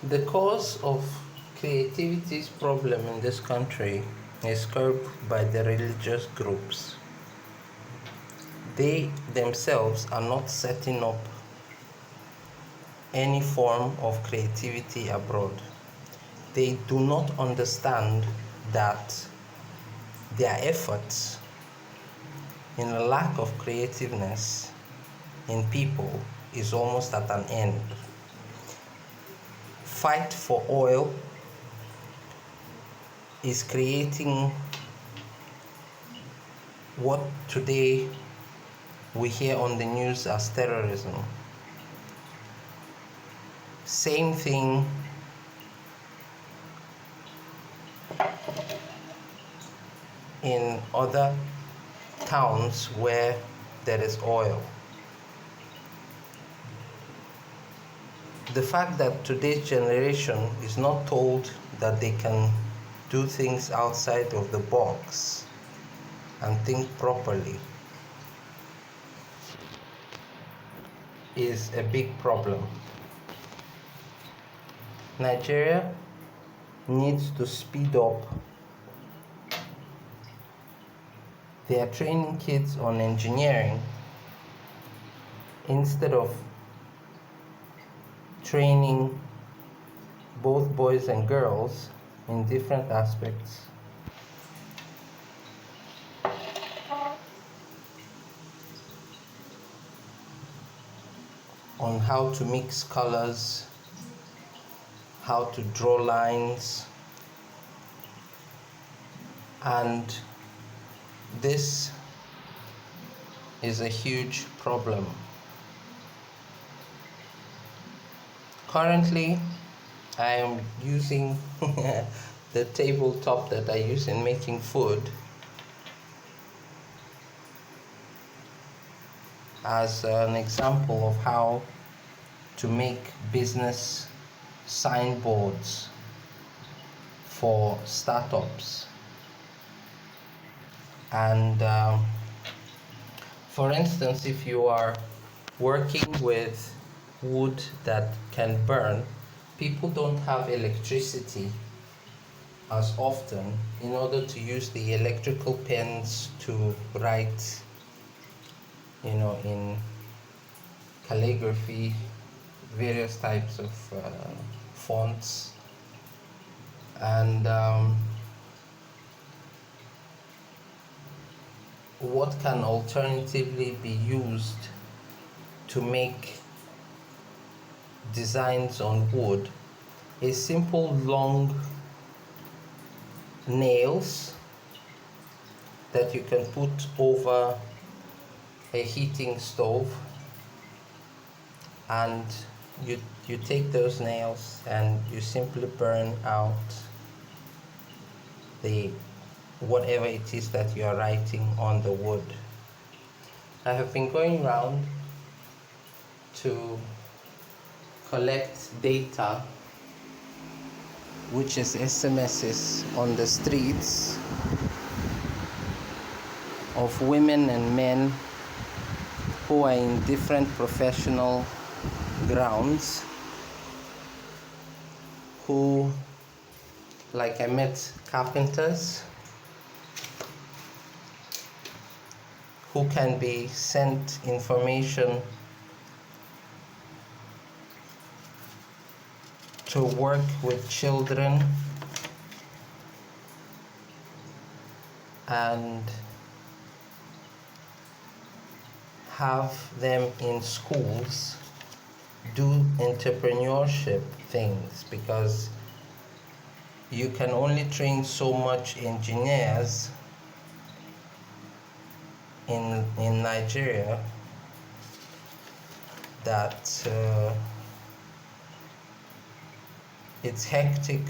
The cause of creativity's problem in this country is curbed by the religious groups. They themselves are not setting up any form of creativity abroad. They do not understand that their efforts in a lack of creativeness in people is almost at an end. Fight for oil is creating what today we hear on the news as terrorism. Same thing in other towns where there is oil. The fact that today's generation is not told that they can do things outside of the box and think properly is a big problem. Nigeria needs to speed up their training kids on engineering instead of training both boys and girls in different aspects. On how to mix colors, how to draw lines, and this is a huge problem. Currently, I am using the tabletop that I use in making food as an example of how to make business signboards for startups. And for instance, if you are working with wood that can burn, people don't have electricity as often in order to use the electrical pens to write, in calligraphy, various types of fonts. And what can alternatively be used to make designs on wood is simple long nails that you can put over a heating stove, and you take those nails and you simply burn out the whatever it is that you are writing on the wood. I have been going around to collect data, which is SMSs on the streets of women and men who are in different professional grounds, who, like I met carpenters who can be sent information to work with children and have them in schools do entrepreneurship things, because you can only train so much engineers in Nigeria that it's hectic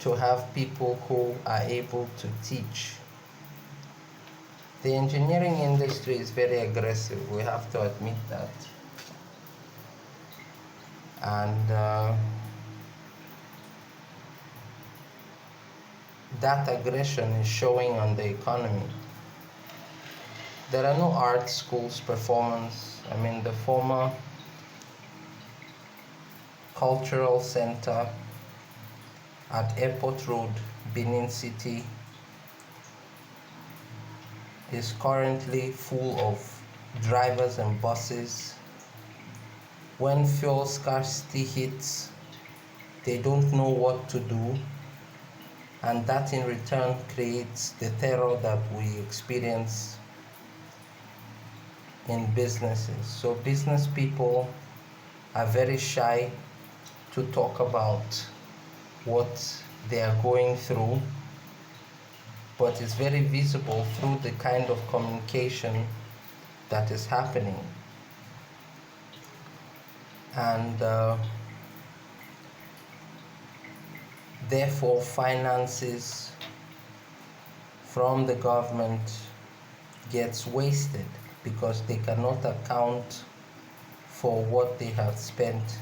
to have people who are able to teach. The engineering industry is very aggressive, we have to admit that. And that aggression is showing on the economy. There are no art schools, performance. I mean, the former cultural center at Airport Road, Benin City, is currently full of drivers and buses. When fuel scarcity hits, they don't know what to do, and that in return creates the terror that we experience in businesses. So business people are very shy to talk about what they are going through, but it's very visible through the kind of communication that is happening. And therefore finances from the government gets wasted because they cannot account for what they have spent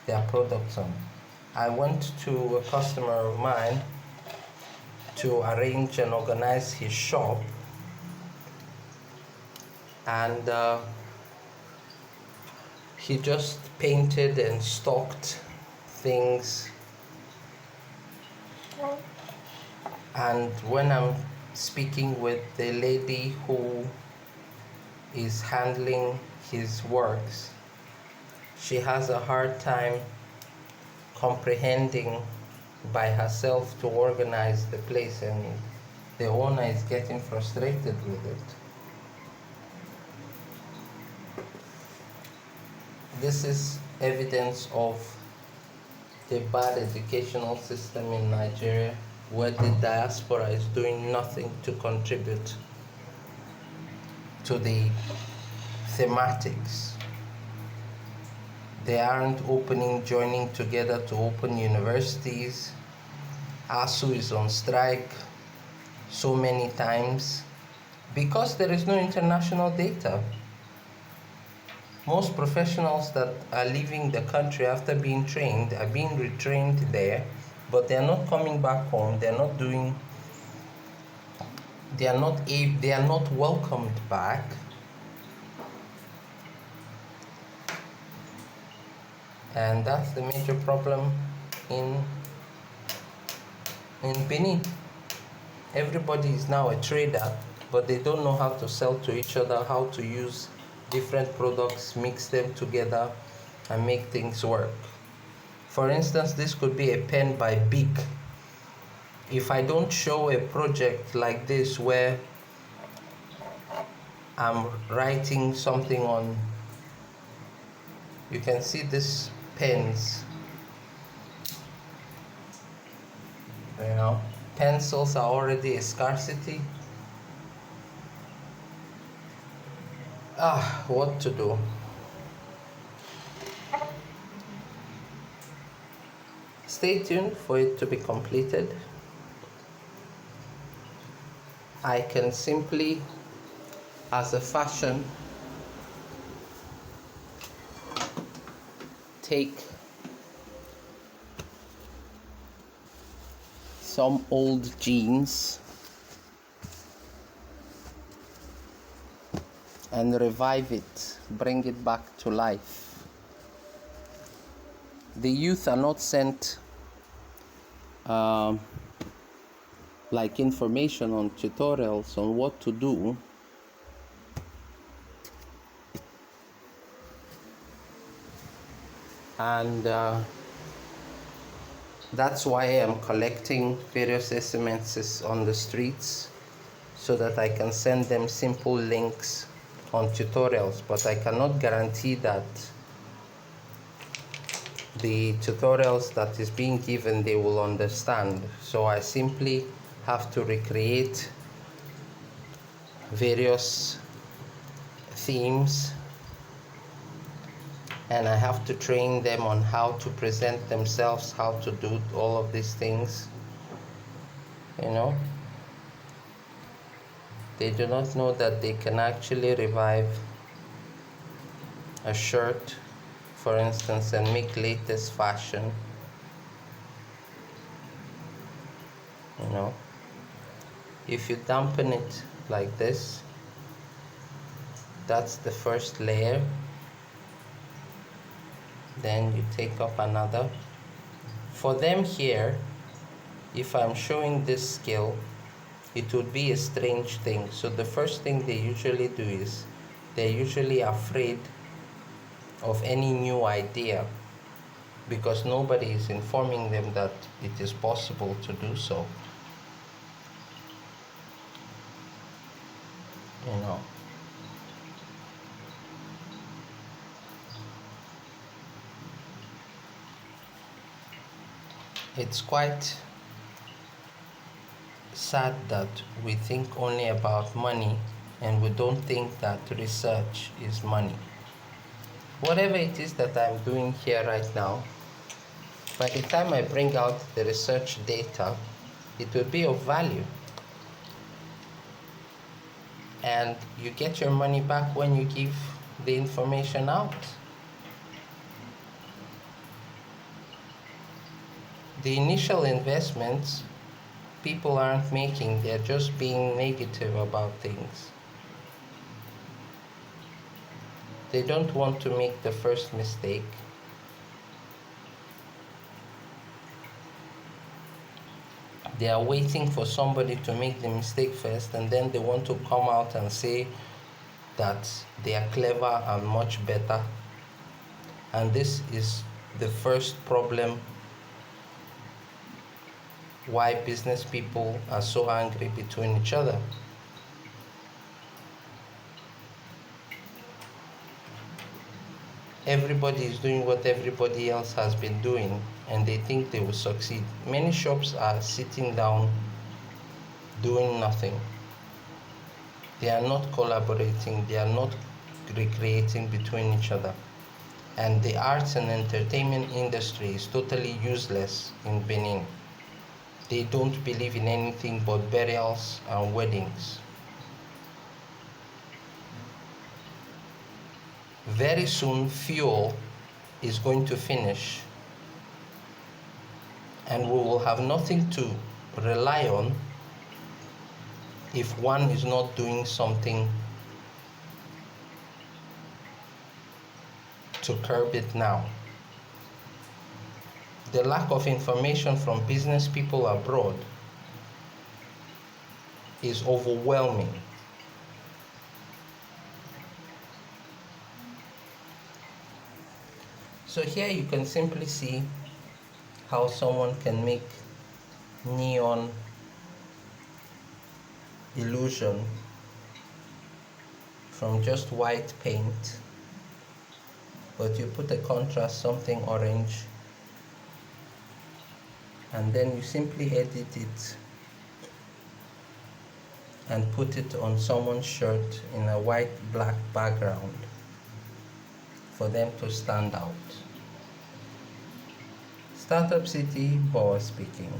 their products on. I went to a customer of mine to arrange and organize his shop, and he just painted and stocked things. And when I'm speaking with the lady who is handling his works, she has a hard time comprehending by herself to organize the place, and the owner is getting frustrated with it. This is evidence of the bad educational system in Nigeria, where the diaspora is doing nothing to contribute to the thematics. They aren't joining together to open universities. ASU is on strike so many times because there is no international data. Most professionals that are leaving the country after being trained are being retrained there, but they are not coming back home. They are not welcomed back. And that's the major problem in Benin. Everybody is now a trader, but they don't know how to sell to each other, how to use different products, mix them together, and make things work. For instance, this could be a pen by Big. If I don't show a project like this where I'm writing something on, you can see this pens, pencils are already a scarcity. What to do? Stay tuned for it to be completed. I can simply, as a fashion, take some old jeans and revive it, bring it back to life. The youth are not sent like information on tutorials on what to do. And that's why I'm collecting various SMSs on the streets so that I can send them simple links on tutorials, but I cannot guarantee that the tutorials that is being given they will understand. So I simply have to recreate various themes, and I have to train them on how to present themselves, how to do all of these things. They do not know that they can actually revive a shirt, for instance, and make latest fashion. If you dampen it like this, that's the first layer. then you take up another. For them here, if I'm showing this skill, it would be a strange thing. So the first thing they usually do is they're usually afraid of any new idea because nobody is informing them that it is possible to do so. You know. It's quite sad that we think only about money and we don't think that research is money. Whatever it is that I'm doing here right now, by the time I bring out the research data, it will be of value. And you get your money back when you give the information out. The initial investments people aren't making, they're just being negative about things. They don't want to make the first mistake. They are waiting for somebody to make the mistake first, and then they want to come out and say that they are clever and much better. And this is the first problem why business people are so angry between each other. Everybody is doing what everybody else has been doing and they think they will succeed. Many shops are sitting down doing nothing. They are not collaborating, they are not recreating between each other. And the arts and entertainment industry is totally useless in Benin. They don't believe in anything but burials and weddings. Very soon, fuel is going to finish, and we will have nothing to rely on if one is not doing something to curb it now. The lack of information from business people abroad is overwhelming. So here you can simply see how someone can make neon illusion from just white paint, but you put a contrast, something orange, and then you simply edit it and put it on someone's shirt in a white black background for them to stand out. Startup City, Boa speaking.